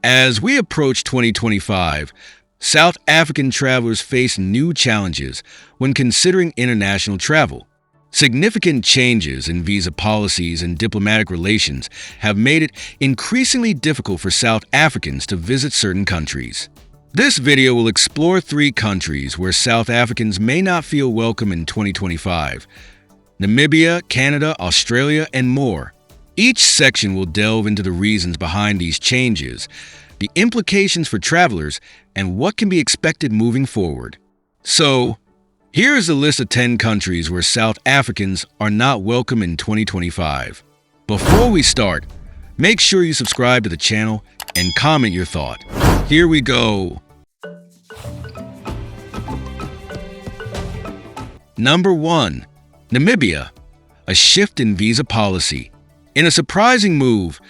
As we approach 2025, South African travelers face new challenges when considering international travel. Significant changes in visa policies and diplomatic relations have made it increasingly difficult for South Africans to visit certain countries. This video will explore 3 countries where South Africans may not feel welcome in 2025: Namibia, Canada, Australia, and more. Each section will delve into the reasons behind these changes, the implications for travelers, and what can be expected moving forward. So, here is a list of 10 countries where South Africans are not welcome in 2025. Before we start, make sure you subscribe to the channel and comment your thought. Here we go. Number 1. Namibia. A shift in visa policy. In a surprising move,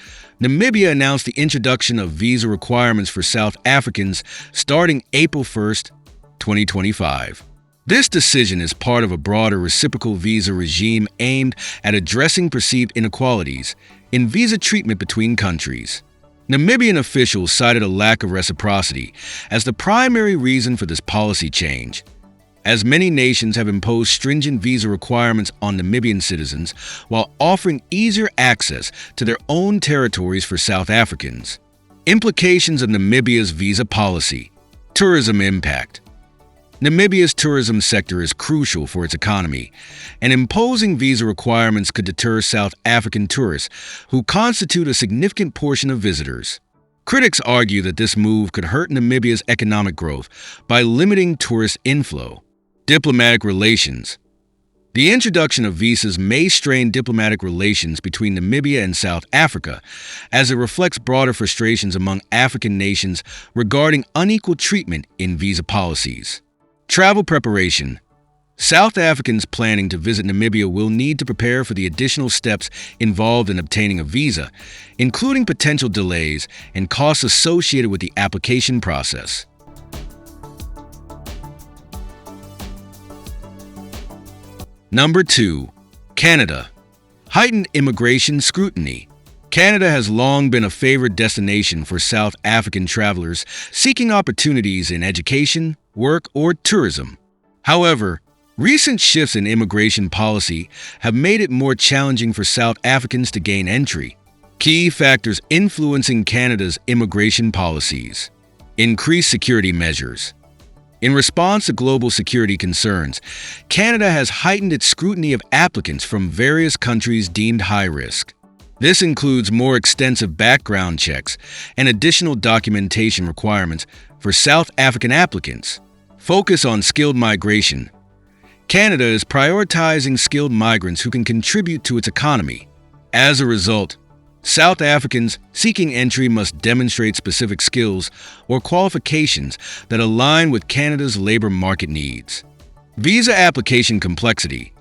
Namibia announced the introduction of visa requirements for South Africans starting April 1st, 2025. This decision is part of a broader reciprocal visa regime aimed at addressing perceived inequalities in visa treatment between countries. Namibian officials cited a lack of reciprocity as the primary reason for this policy change, as many nations have imposed stringent visa requirements on Namibian citizens while offering easier access to their own territories for South Africans. Implications of Namibia's visa policy. Tourism impact. Namibia's tourism sector is crucial for its economy, and imposing visa requirements could deter South African tourists, who constitute a significant portion of visitors. Critics argue that this move could hurt Namibia's economic growth by limiting tourist inflow. Diplomatic relations. The introduction of visas may strain diplomatic relations between Namibia and South Africa, as it reflects broader frustrations among African nations regarding unequal treatment in visa policies. Travel preparation. South Africans planning to visit Namibia will need to prepare for the additional steps involved in obtaining a visa, including potential delays and costs associated with the application process. Number 2. Canada. Heightened immigration scrutiny. Canada has long been a favored destination for South African travelers seeking opportunities in education, work, or tourism. However, recent shifts in immigration policy have made it more challenging for South Africans to gain entry. Key factors influencing Canada's immigration policies. Increased security measures. In response to global security concerns, Canada has heightened its scrutiny of applicants from various countries deemed high risk. This includes more extensive background checks and additional documentation requirements for South African applicants. Focus on skilled migration. Canada is prioritizing skilled migrants who can contribute to its economy. As a result, South Africans seeking entry must demonstrate specific skills or qualifications that align with Canada's labor market needs. Visa application complexity.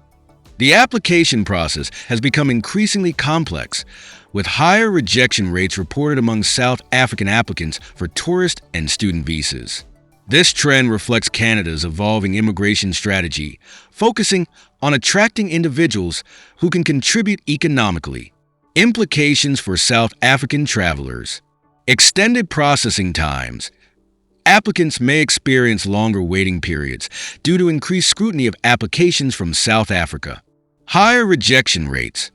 The application process has become increasingly complex, with higher rejection rates reported among South African applicants for tourist and student visas. This trend reflects Canada's evolving immigration strategy, focusing on attracting individuals who can contribute economically. Implications for South African travelers. Extended processing times. Applicants may experience longer waiting periods due to increased scrutiny of applications from South Africa. Higher rejection rates.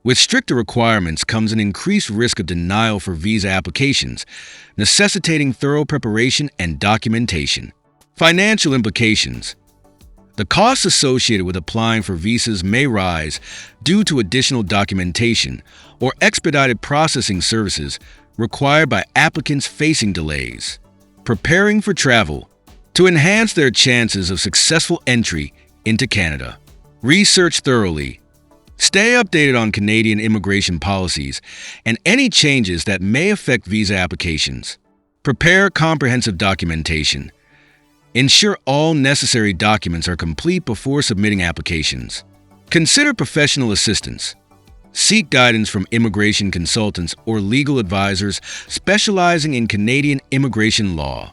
With stricter requirements comes an increased risk of denial for visa applications, necessitating thorough preparation and documentation. Financial implications. The costs associated with applying for visas may rise due to additional documentation or expedited processing services required by applicants facing delays. Preparing for travel. To enhance their chances of successful entry into Canada, research thoroughly. Stay updated on Canadian immigration policies and any changes that may affect visa applications. Prepare comprehensive documentation. Ensure all necessary documents are complete before submitting applications. Consider professional assistance. Seek guidance from immigration consultants or legal advisors specializing in Canadian immigration law.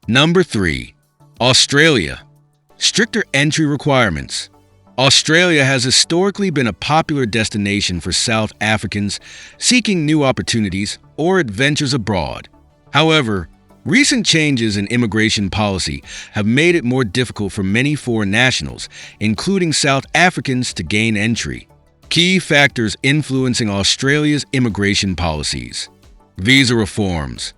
Number 3. Australia. Stricter entry requirements. Australia has historically been a popular destination for South Africans seeking new opportunities or adventures abroad. However, recent changes in immigration policy have made it more difficult for many foreign nationals, including South Africans, to gain entry. Key factors influencing Australia's immigration policies. Visa reforms.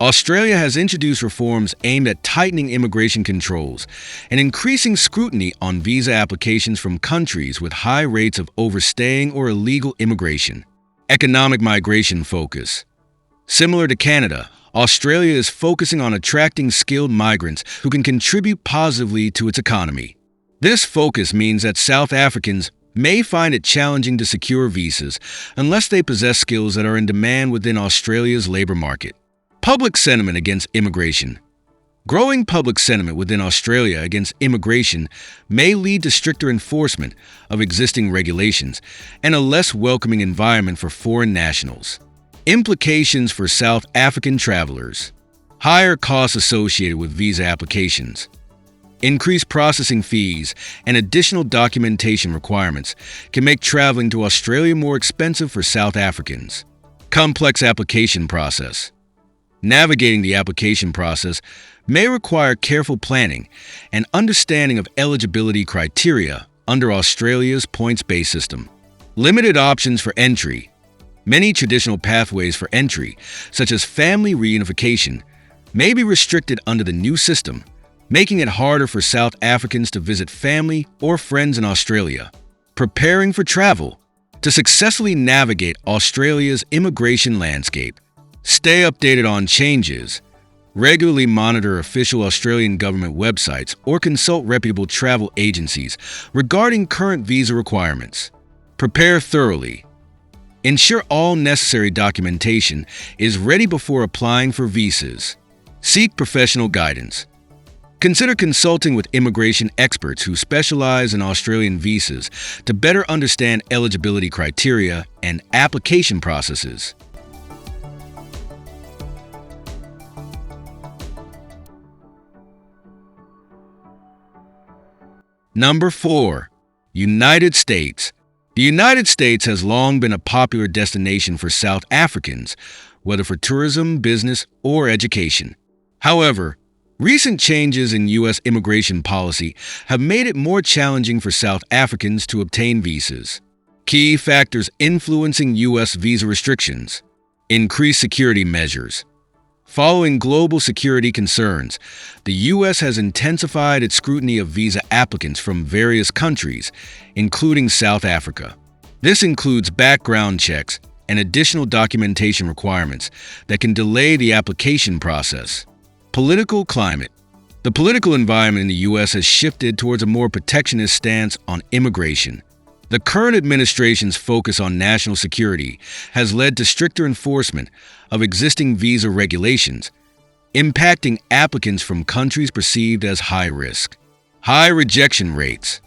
Australia has introduced reforms aimed at tightening immigration controls and increasing scrutiny on visa applications from countries with high rates of overstaying or illegal immigration. Economic migration focus. Similar to Canada, Australia is focusing on attracting skilled migrants who can contribute positively to its economy. This focus means that South Africans may find it challenging to secure visas unless they possess skills that are in demand within Australia's labor market. Public sentiment against immigration. Growing public sentiment within Australia against immigration may lead to stricter enforcement of existing regulations and a less welcoming environment for foreign nationals. Implications for South African travelers. Higher costs associated with visa applications. Increased processing fees and additional documentation requirements can make traveling to Australia more expensive for South Africans. Complex application process. Navigating the application process may require careful planning and understanding of eligibility criteria under Australia's points-based system. Limited options for entry. Many traditional pathways for entry, such as family reunification, may be restricted under the new system, making it harder for South Africans to visit family or friends in Australia. Preparing for travel. To successfully navigate Australia's immigration landscape, stay updated on changes, regularly monitor official Australian government websites, or consult reputable travel agencies regarding current visa requirements. Prepare thoroughly. Ensure all necessary documentation is ready before applying for visas. Seek professional guidance. Consider consulting with immigration experts who specialize in Australian visas to better understand eligibility criteria and application processes. Number 4. United States. The United States has long been a popular destination for South Africans, whether for tourism, business, or education. However, recent changes in U.S. immigration policy have made it more challenging for South Africans to obtain visas. Key factors influencing U.S. visa restrictions. Increased security measures. Following global security concerns, the U.S. has intensified its scrutiny of visa applicants from various countries, including South Africa. This includes background checks and additional documentation requirements that can delay the application process. Political climate. The political environment in the U.S. has shifted towards a more protectionist stance on immigration. The current administration's focus on national security has led to stricter enforcement of existing visa regulations, impacting applicants from countries perceived as high risk. High rejection rates.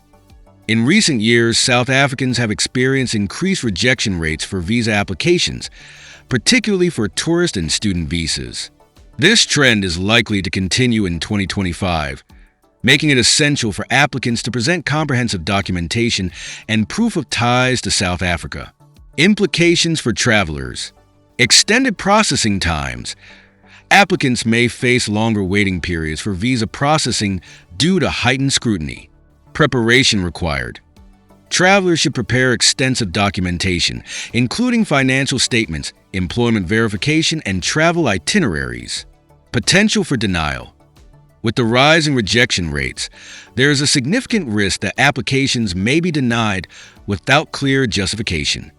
In recent years, South Africans have experienced increased rejection rates for visa applications, particularly for tourist and student visas. This trend is likely to continue in 2025, making it essential for applicants to present comprehensive documentation and proof of ties to South Africa. Implications for travelers. Extended processing times. Applicants may face longer waiting periods for visa processing due to heightened scrutiny. Preparation required. Travelers should prepare extensive documentation, including financial statements, employment verification, and travel itineraries. Potential for denial. With the rise in rejection rates, there is a significant risk that applications may be denied without clear justification.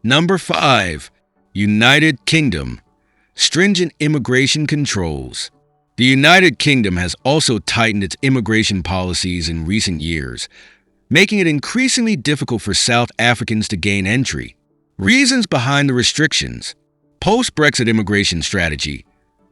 Number 5. United Kingdom. Stringent immigration controls. The United Kingdom has also tightened its immigration policies in recent years, making it increasingly difficult for South Africans to gain entry. Reasons behind the restrictions. Post-Brexit immigration strategy.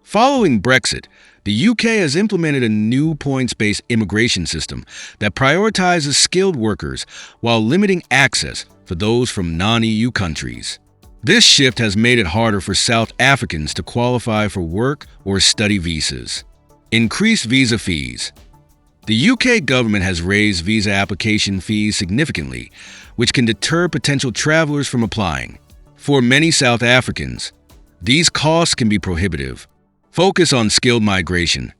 Following Brexit, the UK has implemented a new points-based immigration system that prioritizes skilled workers while limiting access for those from non-EU countries. This shift has made it harder for South Africans to qualify for work or study visas. Increased visa fees. The UK government has raised visa application fees significantly, which can deter potential travelers from applying. For many South Africans, these costs can be prohibitive. Focus on skilled migration.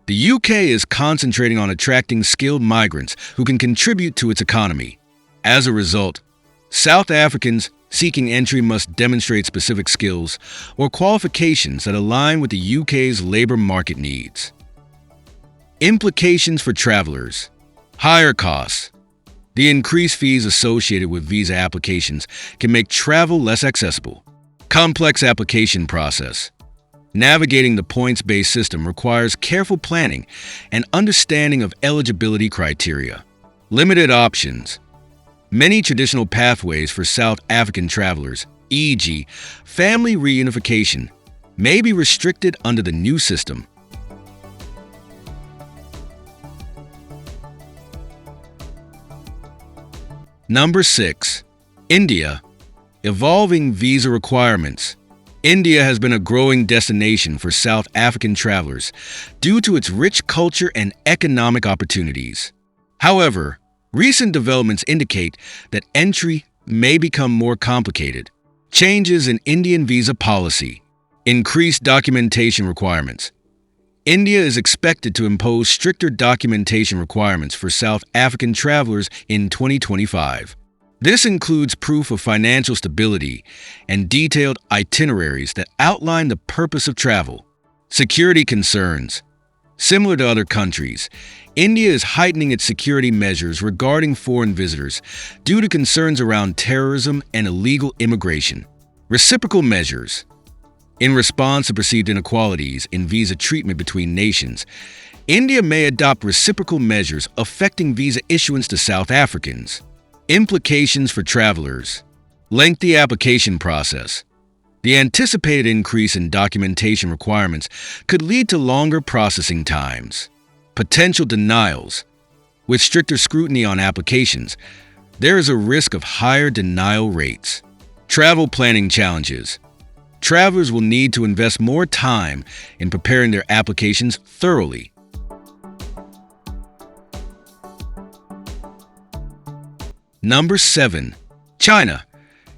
The UK is concentrating on attracting skilled migrants who can contribute to its economy. As a result, South Africans seeking entry must demonstrate specific skills or qualifications that align with the UK's labor market needs. Implications for travelers. Higher costs. The increased fees associated with visa applications can make travel less accessible. Complex application process. Navigating the points-based system requires careful planning and understanding of eligibility criteria. Limited options. Many traditional pathways for South African travelers, e.g., family reunification, may be restricted under the new system. Number 6. India. Evolving visa requirements. India has been a growing destination for South African travelers due to its rich culture and economic opportunities. However, recent developments indicate that entry may become more complicated. Changes in Indian visa policy. Increased documentation requirements. India is expected to impose stricter documentation requirements for South African travelers in 2025. This includes proof of financial stability and detailed itineraries that outline the purpose of travel. Security concerns. Similar to other countries, India is heightening its security measures regarding foreign visitors due to concerns around terrorism and illegal immigration. Reciprocal measures. In response to perceived inequalities in visa treatment between nations, India may adopt reciprocal measures affecting visa issuance to South Africans. Implications for travelers. Lengthy application process. The anticipated increase in documentation requirements could lead to longer processing times. Potential denials. With stricter scrutiny on applications, there is a risk of higher denial rates. Travel planning challenges. Travelers will need to invest more time in preparing their applications thoroughly. Number 7. China.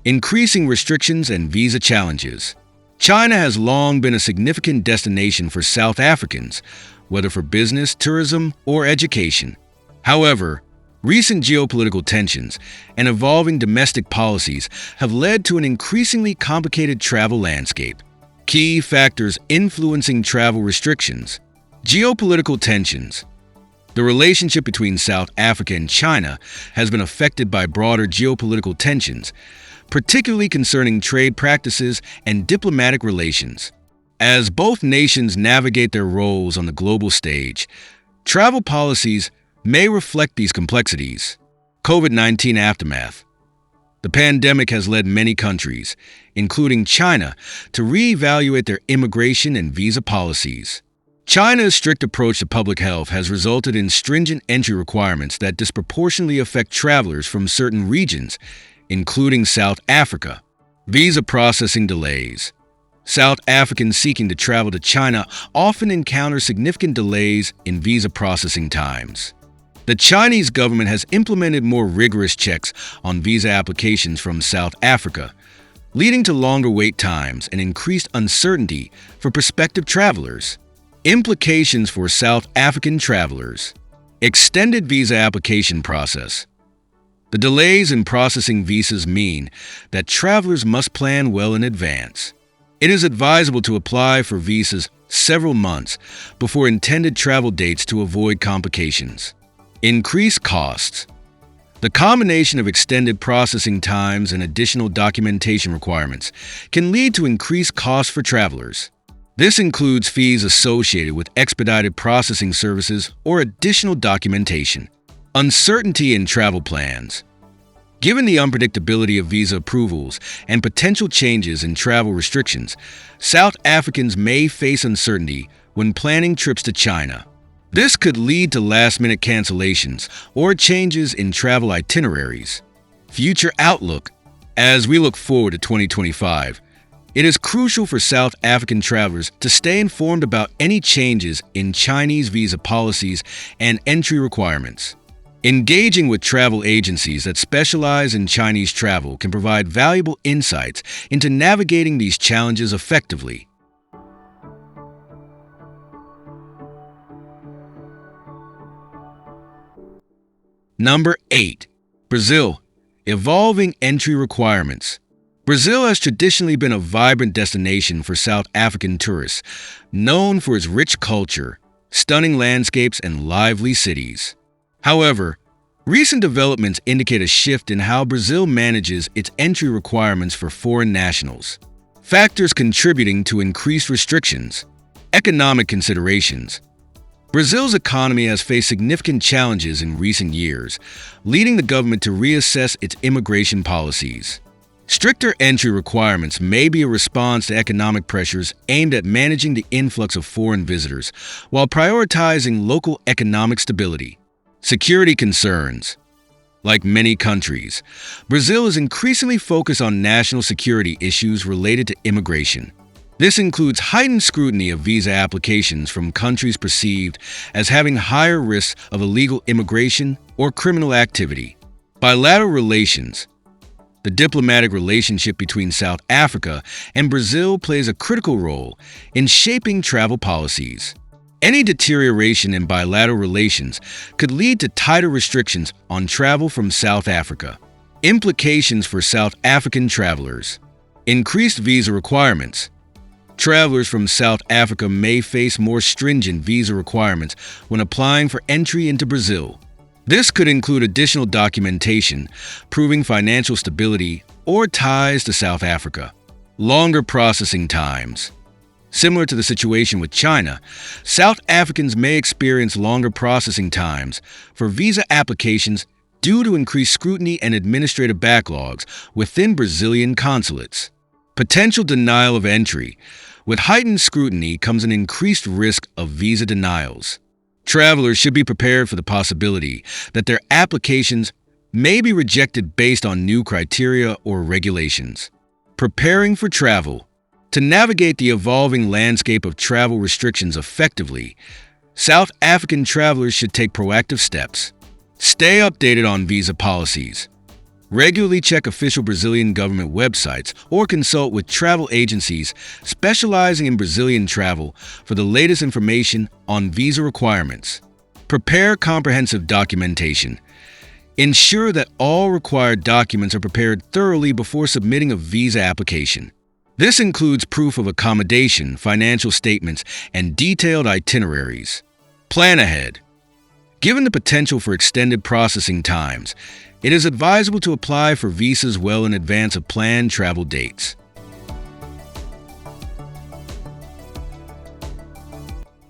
Increasing restrictions and visa challenges. China has long been a significant destination for South Africans, whether for business, tourism, or education. However, recent geopolitical tensions and evolving domestic policies have led to an increasingly complicated travel landscape. Key factors influencing travel restrictions. Geopolitical tensions. The relationship between South Africa and China has been affected by broader geopolitical tensions, particularly concerning trade practices and diplomatic relations. As both nations navigate their roles on the global stage, travel policies may reflect these complexities. COVID-19 aftermath. The pandemic has led many countries, including China, to reevaluate their immigration and visa policies. China's strict approach to public health has resulted in stringent entry requirements that disproportionately affect travelers from certain regions, including South Africa. Visa processing delays. South Africans seeking to travel to China often encounter significant delays in visa processing times. The Chinese government has implemented more rigorous checks on visa applications from South Africa, leading to longer wait times and increased uncertainty for prospective travelers. Implications for South African travelers. Extended visa application process. The delays in processing visas mean that travelers must plan well in advance. It is advisable to apply for visas several months before intended travel dates to avoid complications. Increased costs. The combination of extended processing times and additional documentation requirements can lead to increased costs for travelers. This includes fees associated with expedited processing services or additional documentation. Uncertainty in travel plans. Given the unpredictability of visa approvals and potential changes in travel restrictions, South Africans may face uncertainty when planning trips to China. This could lead to last-minute cancellations or changes in travel itineraries. Future outlook. As we look forward to 2025, It is crucial for South African travelers to stay informed about any changes in Chinese visa policies and entry requirements. Engaging with travel agencies that specialize in Chinese travel can provide valuable insights into navigating these challenges effectively. Number 8. Brazil. Evolving entry requirements. Brazil has traditionally been a vibrant destination for South African tourists, known for its rich culture, stunning landscapes, and lively cities. However, recent developments indicate a shift in how Brazil manages its entry requirements for foreign nationals. Factors contributing to increased restrictions. Economic considerations. Brazil's economy has faced significant challenges in recent years, leading the government to reassess its immigration policies. Stricter entry requirements may be a response to economic pressures aimed at managing the influx of foreign visitors while prioritizing local economic stability. Security concerns. Like many countries, Brazil is increasingly focused on national security issues related to immigration. This includes heightened scrutiny of visa applications from countries perceived as having higher risks of illegal immigration or criminal activity. Bilateral relations. The diplomatic relationship between South Africa and Brazil plays a critical role in shaping travel policies. Any deterioration in bilateral relations could lead to tighter restrictions on travel from South Africa. Implications for South African travelers. Increased visa requirements. Travelers from South Africa may face more stringent visa requirements when applying for entry into Brazil. This could include additional documentation proving financial stability or ties to South Africa. Longer processing times. Similar to the situation with China, South Africans may experience longer processing times for visa applications due to increased scrutiny and administrative backlogs within Brazilian consulates. Potential denial of entry. With heightened scrutiny comes an increased risk of visa denials. Travelers should be prepared for the possibility that their applications may be rejected based on new criteria or regulations. Preparing for travel. To navigate the evolving landscape of travel restrictions effectively, South African travelers should take proactive steps. Stay updated on visa policies. Regularly check official Brazilian government websites or consult with travel agencies specializing in Brazilian travel for the latest information on visa requirements. Prepare comprehensive documentation. Ensure that all required documents are prepared thoroughly before submitting a visa application. This includes proof of accommodation, financial statements, and detailed itineraries. Plan ahead. Given the potential for extended processing times, it is advisable to apply for visas well in advance of planned travel dates.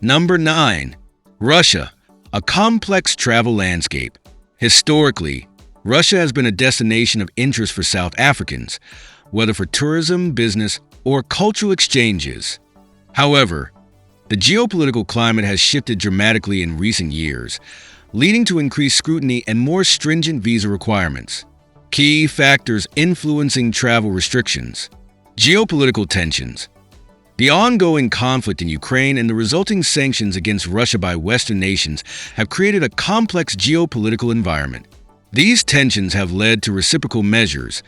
Number 9. Russia, a complex travel landscape. Historically, Russia has been a destination of interest for South Africans, whether for tourism, business, or cultural exchanges. However, the geopolitical climate has shifted dramatically in recent years, leading to increased scrutiny and more stringent visa requirements. Key factors influencing travel restrictions. Geopolitical tensions. The ongoing conflict in Ukraine and the resulting sanctions against Russia by Western nations have created a complex geopolitical environment. These tensions have led to reciprocal measures,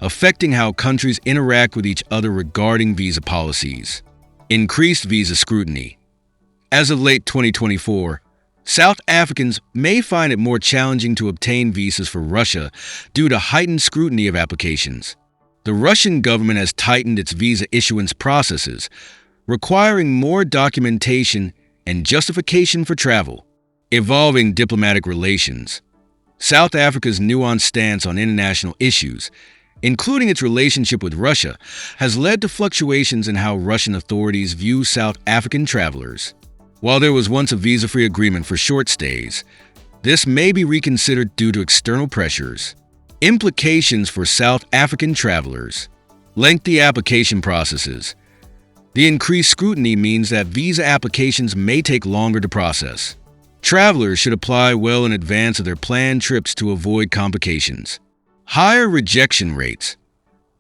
affecting how countries interact with each other regarding visa policies. Increased visa scrutiny. As of late 2024, South Africans may find it more challenging to obtain visas for Russia due to heightened scrutiny of applications. The Russian government has tightened its visa issuance processes, requiring more documentation and justification for travel. Evolving diplomatic relations. South Africa's nuanced stance on international issues, including its relationship with Russia, has led to fluctuations in how Russian authorities view South African travelers. While there was once a visa-free agreement for short stays, this may be reconsidered due to external pressures. Implications for South African travelers. Lengthy application processes. The increased scrutiny means that visa applications may take longer to process. Travelers should apply well in advance of their planned trips to avoid complications. Higher rejection rates.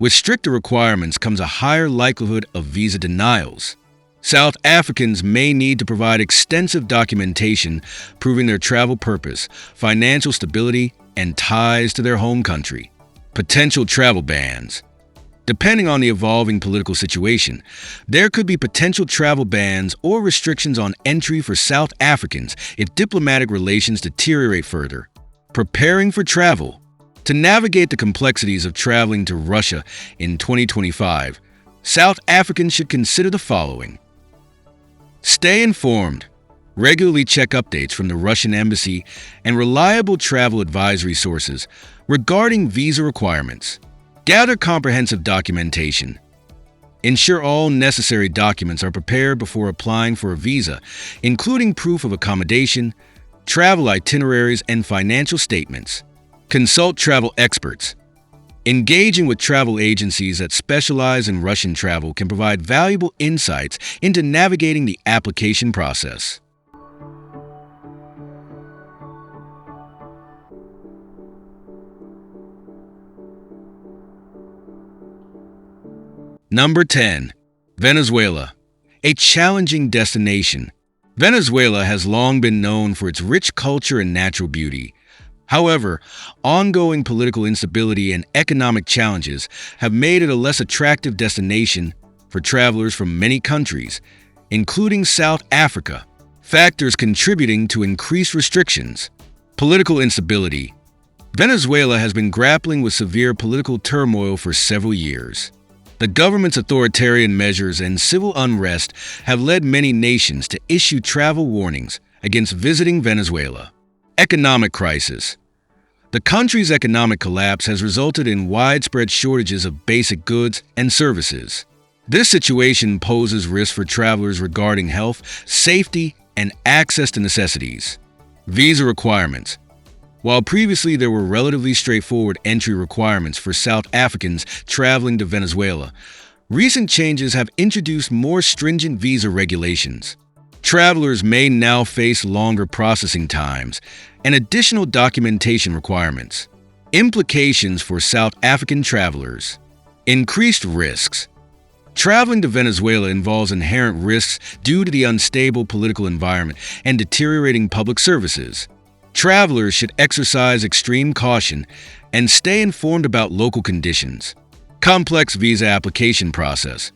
With stricter requirements comes a higher likelihood of visa denials. South Africans may need to provide extensive documentation proving their travel purpose, financial stability, and ties to their home country. Potential travel bans. Depending on the evolving political situation, there could be potential travel bans or restrictions on entry for South Africans if diplomatic relations deteriorate further. Preparing for travel. To navigate the complexities of traveling to Russia in 2025, South Africans should consider the following. Stay informed. Regularly check updates from the Russian embassy and reliable travel advisory sources regarding visa requirements. Gather comprehensive documentation. Ensure all necessary documents are prepared before applying for a visa, including proof of accommodation, travel itineraries, and financial statements. Consult travel experts. Engaging with travel agencies that specialize in Russian travel can provide valuable insights into navigating the application process. Number 10. Venezuela. A challenging destination. Venezuela has long been known for its rich culture and natural beauty. However, ongoing political instability and economic challenges have made it a less attractive destination for travelers from many countries, including South Africa. Factors contributing to increased restrictions. Political instability. Venezuela has been grappling with severe political turmoil for several years. The government's authoritarian measures and civil unrest have led many nations to issue travel warnings against visiting Venezuela. Economic crisis. The country's economic collapse has resulted in widespread shortages of basic goods and services. This situation poses risks for travelers regarding health, safety, and access to necessities. Visa requirements. While previously there were relatively straightforward entry requirements for South Africans traveling to Venezuela, recent changes have introduced more stringent visa regulations. Travelers may now face longer processing times and additional documentation requirements. Implications for South African travelers. Increased risks. Traveling to Venezuela involves inherent risks due to the unstable political environment and deteriorating public services. Travelers should exercise extreme caution and stay informed about local conditions. Complex visa application process.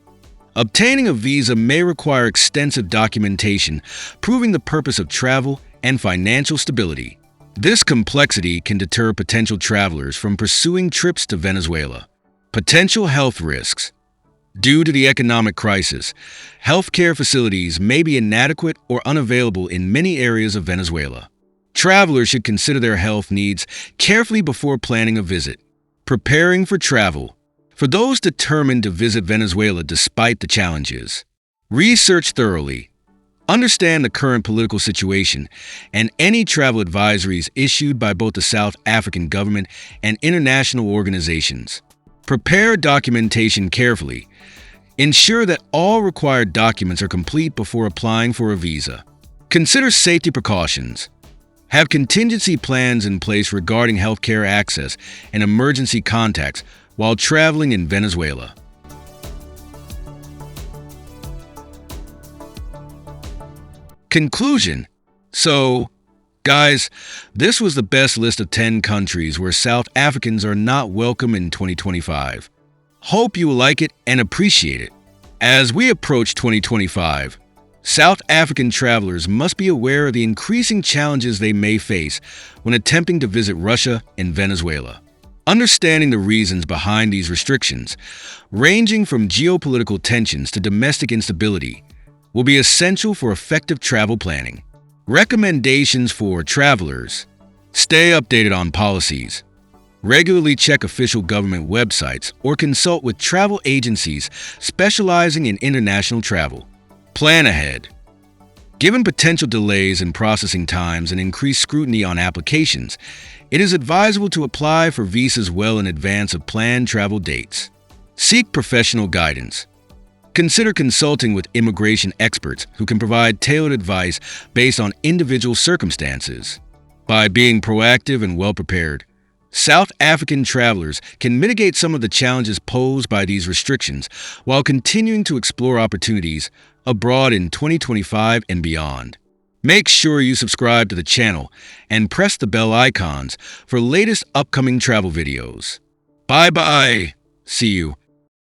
Obtaining a visa may require extensive documentation, proving the purpose of travel and financial stability. This complexity can deter potential travelers from pursuing trips to Venezuela. Potential health risks. Due to the economic crisis, healthcare facilities may be inadequate or unavailable in many areas of Venezuela. Travelers should consider their health needs carefully before planning a visit. Preparing for travel. For those determined to visit Venezuela despite the challenges, research thoroughly. Understand the current political situation and any travel advisories issued by both the South African government and international organizations. Prepare documentation carefully. Ensure that all required documents are complete before applying for a visa. Consider safety precautions. Have contingency plans in place regarding healthcare access and emergency contacts while traveling in Venezuela. Conclusion. So, guys, this was the best list of 10 countries where South Africans are not welcome in 2025. Hope you will like it and appreciate it. As we approach 2025, South African travelers must be aware of the increasing challenges they may face when attempting to visit Russia and Venezuela. Understanding the reasons behind these restrictions, ranging from geopolitical tensions to domestic instability, will be essential for effective travel planning. Recommendations for travelers. Stay updated on policies. Regularly check official government websites or consult with travel agencies specializing in international travel. Plan ahead. Given potential delays in processing times and increased scrutiny on applications, it is advisable to apply for visas well in advance of planned travel dates. Seek professional guidance. Consider consulting with immigration experts who can provide tailored advice based on individual circumstances. By being proactive and well-prepared, South African travelers can mitigate some of the challenges posed by these restrictions while continuing to explore opportunities abroad in 2025 and beyond. Make sure you subscribe to the channel and press the bell icons for latest upcoming travel videos. Bye-bye. See you